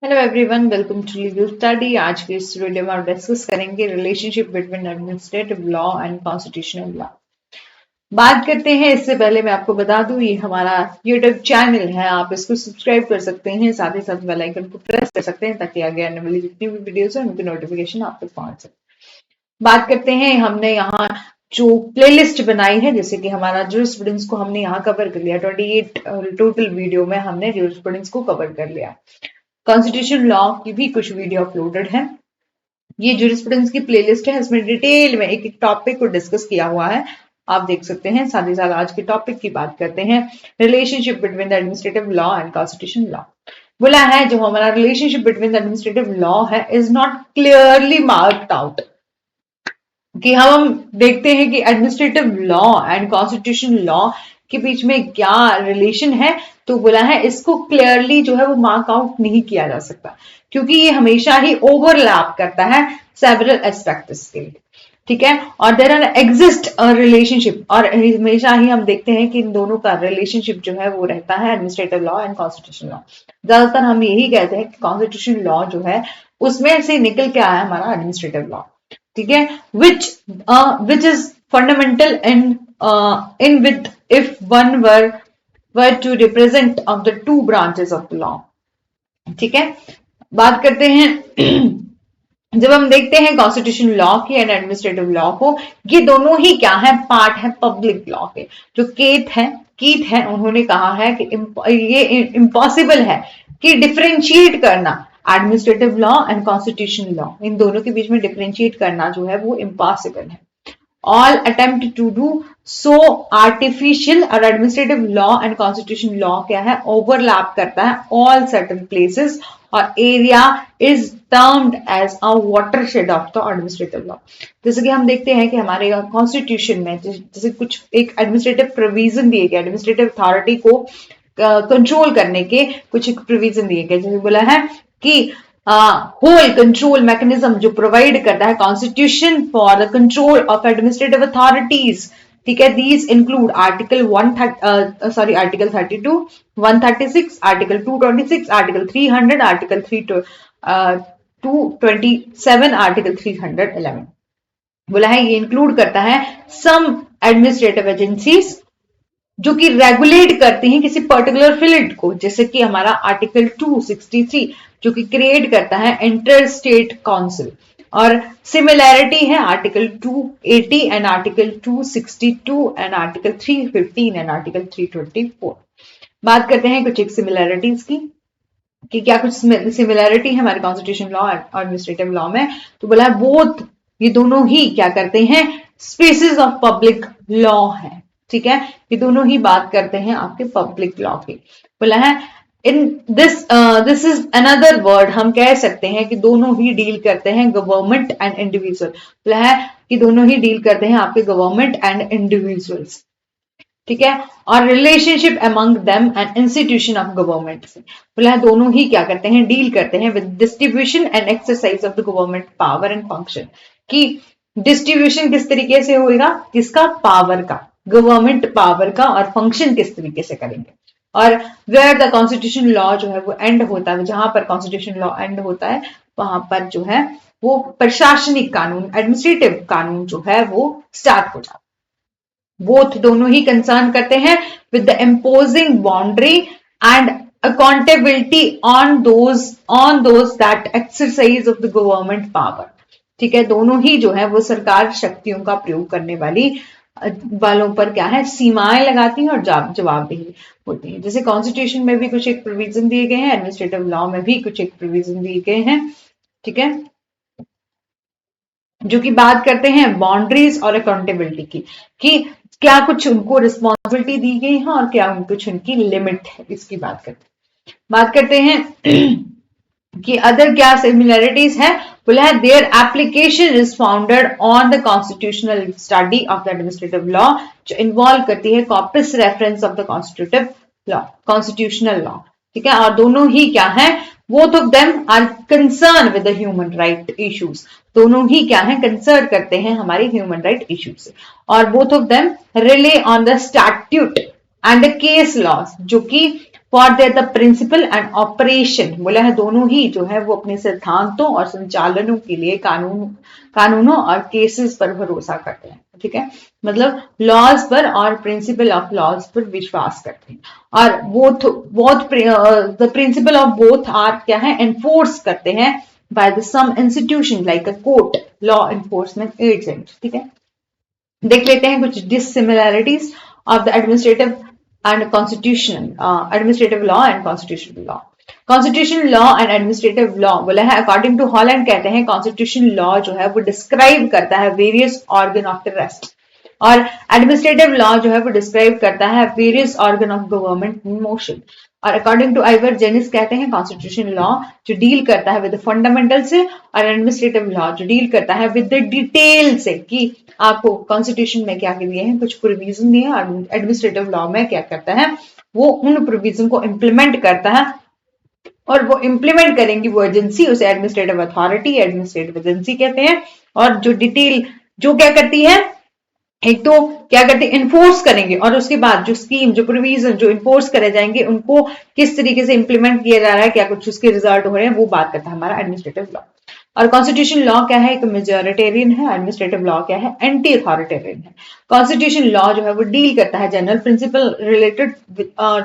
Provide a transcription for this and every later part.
Hello everyone, welcome to legal study. आज के इस वीडियो में हम डिस्कस करेंगे relationship between administrative law and constitutional law. बात करते हैं, इससे पहले मैं आपको बता दूं ये हमारा यूट्यूब चैनल है, आप इसको सब्सक्राइब कर सकते हैं, साथ ही साथ बेल आइकन को प्रेस कर सकते हैं ताकि आगे आने वाली जितनी भी वीडियोस है उनकी नोटिफिकेशन आप तक पहुंच सके। बात करते हैं, हमने यहाँ जो प्लेलिस्ट बनाई है, जैसे कि हमारा जूरिस्प्रूडेंस को हमने यहाँ कवर कर लिया। 28 टोटल वीडियो में हमने जूरिस्प्रूडेंस को कवर कर लिया। कॉन्स्टिट्यूशन लॉ की भी कुछ वीडियो अपलोडेड है। ये जूरिस्प्रूडेंस की प्लेलिस्ट है, इसमें डिटेल में एक एक टॉपिक को डिस्कस किया हुआ है, आप देख सकते हैं। साथ ही साथ आज के टॉपिक की बात करते हैं, relationship between the administrative law and constitution law. बोला है जो हमारा relationship between the administrative law है is not clearly marked out. कि हम देखते हैं कि administrative law and constitution law के बीच में क्या रिलेशन है, तो बोला है इसको क्लियरली जो है वो मार्क आउट नहीं किया जा सकता, क्योंकि ये हमेशा ही ओवरलैप करता है सेवरल एस्पेक्ट्स के लिए। ठीक है, और देयर आर एग्जिस्ट रिलेशनशिप, और हमेशा ही हम देखते हैं कि इन दोनों का रिलेशनशिप जो है वो रहता है administrative law and constitution law. ज्यादातर हम यही कहते हैं कि कॉन्स्टिट्यूशन लॉ जो है उसमें से निकल के आया हमारा एडमिनिस्ट्रेटिव लॉ। ठीक है, which is fundamental in with if one were to represent of the two branches of the law। ठीक है, बात करते हैं जब हम देखते हैं कॉन्स्टिट्यूशन लॉ की एंड एडमिनिस्ट्रेटिव लॉ को, ये दोनों ही क्या है, पार्ट है पब्लिक लॉ के। जो कीथ है उन्होंने कहा है कि ये इम्पॉसिबल है कि डिफरेंशिएट करना administrative law and constitution law, इन दोनों के बीच में डिफरेंशिएट करना जो है वो इम्पॉसिबल है। All attempt to do so artificial, और administrative law and constitution law क्या है, ओवरलैप करता है ऑल सर्टेन प्लेसेस, और area is termed as a watershed of the administrative law. जैसे कि हम देखते हैं कि हमारे कॉन्स्टिट्यूशन में जैसे कुछ एक एडमिनिस्ट्रेटिव प्रोविजन दिए गए, एडमिनिस्ट्रेटिव अथॉरिटी को कंट्रोल करने के कुछ एक प्रोविजन दिए गए। जैसे बोला है कि होल कंट्रोल मैकेनिज्म जो प्रोवाइड करता है constitution for the control of administrative authorities. ठीक है, these include article 32, 136, article 226, article 300, article 227, article 311। बोला है ये इंक्लूड करता है सम एडमिनिस्ट्रेटिव एजेंसीज जो कि रेगुलेट करती हैं किसी पर्टिकुलर फील्ड को, जैसे कि हमारा आर्टिकल 263 जो कि क्रिएट करता है इंटर स्टेट काउंसिल, और सिमिलैरिटी है article 280 and article 262 and article 315 and article 324। बात करते हैं कुछ एक सिमिलैरिटीज की कि क्या कुछ सिमिलैरिटी है हमारे कॉन्स्टिट्यूशन लॉ और एडमिनिस्ट्रेटिव लॉ में। तो बोला है बोथ, ये दोनों ही क्या करते हैं, स्पीसीज ऑफ पब्लिक लॉ है। ठीक है, ये दोनों ही बात करते हैं आपके पब्लिक लॉ की। बोला है in this is another word, हम कह सकते हैं कि दोनों ही डील करते हैं गवर्नमेंट एंड इंडिविजुअल। बोला है कि दोनों ही डील करते हैं आपके गवर्नमेंट एंड इंडिविजुअल्स। ठीक है, और relationship among them and institution of government से। बोला है दोनों ही क्या करते हैं, डील करते हैं with distribution and exercise of the government power and function. कि डिस्ट्रीब्यूशन किस तरीके से होगा, किसका, पावर का, गवर्नमेंट पावर का, और फंक्शन किस तरीके से करेंगे। और वेयर द कॉन्स्टिट्यूशन लॉ जो है वो एंड होता है, जहां पर कॉन्स्टिट्यूशन लॉ एंड होता है वहां पर जो है वो प्रशासनिक कानून, एडमिनिस्ट्रेटिव कानून जो है वो स्टार्ट हो जाता है। बोथ दोनों ही कंसर्न करते हैं with the imposing boundary and accountability on those that exercise of the government power. ठीक है, दोनों ही जो है वो सरकार शक्तियों का प्रयोग करने वालों पर क्या है, सीमाएं लगाती हैं और जवाबदेही होती है। जैसे कॉन्स्टिट्यूशन में भी कुछ एक प्रोविजन दिए गए हैं, एडमिनिस्ट्रेटिव लॉ में भी कुछ एक प्रोविजन दिए गए हैं। ठीक है, जो कि बात करते हैं बाउंड्रीज और अकाउंटेबिलिटी की, कि क्या कुछ उनको रिस्पॉन्सिबिलिटी दी गई है और क्या कुछ उनकी लिमिट है, इसकी बात करते हैं कि अदर क्या सिमिलैरिटीज है। बोला है their application is founded on the constitutional study of the administrative law, जो इन्वॉल्व करती है corpus reference of the constitutional law. ठीक है, और दोनों ही क्या है, both of them are concern with the human right issues. दोनों ही क्या है, कंसर्न करते हैं हमारे ह्यूमन राइट इश्यूज से, और both of them rely on the statute and the case laws, जो कि for their the principle and operation, बोला है दोनों ही जो है वो अपने सिद्धांतों और संचालनों के लिए कानूनों और केसेस पर भरोसा करते हैं, ठीक है, मतलब लॉज पर और प्रिंसिपल ऑफ लॉज पर विश्वास करते हैं, और both the principle of both are क्या है, एनफोर्स करते हैं by the some institution like a court, law enforcement agent, ठीक है। देख लेते हैं कुछ dissimilarities of the administrative and constitutional administrative law and constitutional law. Constitution law and administrative law बोला है अकॉर्डिंग टू हॉलैंड, कहते हैं कॉन्स्टिट्यूशन लॉ जो है वो डिस्क्राइब करता है various organ of the rest, और एडमिनिस्ट्रेटिव लॉ जो है वो डिस्क्राइब करता है various organ of government in motion. और अकॉर्डिंग टू आइवर जेनिस कहते हैं कॉन्स्टिट्यूशन लॉ जो डील करता है विद फंडामेंटल से, और एडमिनिस्ट्रेटिव लॉ जो डील करता है विद द डिटेल से, कि आपको कॉन्स्टिट्यूशन में क्या दिए हैं, कुछ प्रोविजन दिए हैं, और एडमिनिस्ट्रेटिव लॉ में क्या करता है, वो उन प्रोविजन को इंप्लीमेंट करता है, और वो इंप्लीमेंट करेंगी वो एजेंसी, उसे एडमिनिस्ट्रेटिव अथॉरिटी, एडमिनिस्ट्रेटिव एजेंसी कहते हैं। और जो डिटेल जो क्या करती है, एक तो क्या करते हैं, इन्फोर्स करेंगे, और उसके बाद जो स्कीम, जो प्रोविजन जो इन्फोर्स करे जाएंगे, उनको किस तरीके से इंप्लीमेंट किया जा रहा है, क्या कुछ उसके रिजल्ट हो रहे हैं, वो बात करता है हमारा एडमिनिस्ट्रेटिव लॉ। और कॉन्स्टिट्यूशन लॉ क्या है, एक मेजोरिटेरियन है, एडमिनिस्ट्रेटिव लॉ क्या है, एंटी अथॉरिटेरियन है। कॉन्स्टिट्यूशन लॉ जो है वो डील करता है general principle related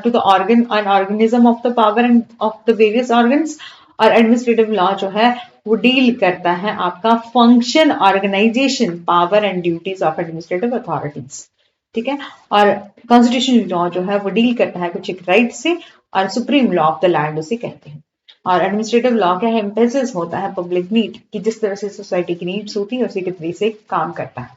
to the organ and organism of the power and of the various organs, और एडमिनिस्ट्रेटिव लॉ जो है वो डील करता है आपका function, organization, power and duties of administrative authorities, ठीक है। और कॉन्स्टिट्यूशन लॉ जो है वो डील करता है कुछ एक राइट से, और supreme law of the land उसे कहते हैं। और एडमिनिस्ट्रेटिव लॉ क्या है, एम्फेसिस होता है पब्लिक नीड, कि जिस तरह से सोसाइटी की नीड्स होती है उसी के तरीके से काम करता है,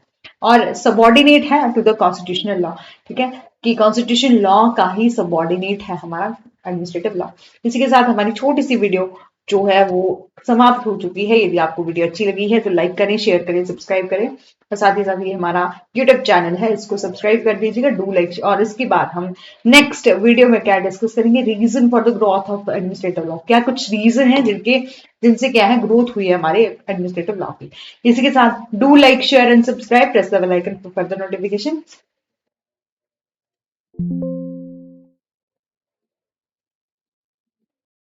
और सबॉर्डिनेट है टू द कॉन्स्टिट्यूशनल लॉ, ठीक है, कि कॉन्स्टिट्यूशन लॉ का ही सबॉर्डिनेट है हमारा एडमिनिस्ट्रेटिव लॉ। इसी के साथ हमारी छोटी सी वीडियो जो है वो समाप्त हो चुकी है। यदि आपको वीडियो अच्छी लगी है तो लाइक करें, शेयर करें, सब्सक्राइब करें, और साथ ही साथ ये हमारा यूट्यूब चैनल है, इसको सब्सक्राइब कर दीजिएगा, डू लाइक। और इसके बाद हम नेक्स्ट वीडियो में क्या डिस्कस करेंगे, reason for the growth of administrative law, क्या कुछ रीजन है जिनसे क्या है ग्रोथ हुई है हमारे एडमिनिस्ट्रेटिव लॉ की। इसी के साथ do like, share and subscribe, press the bell icon for further notification.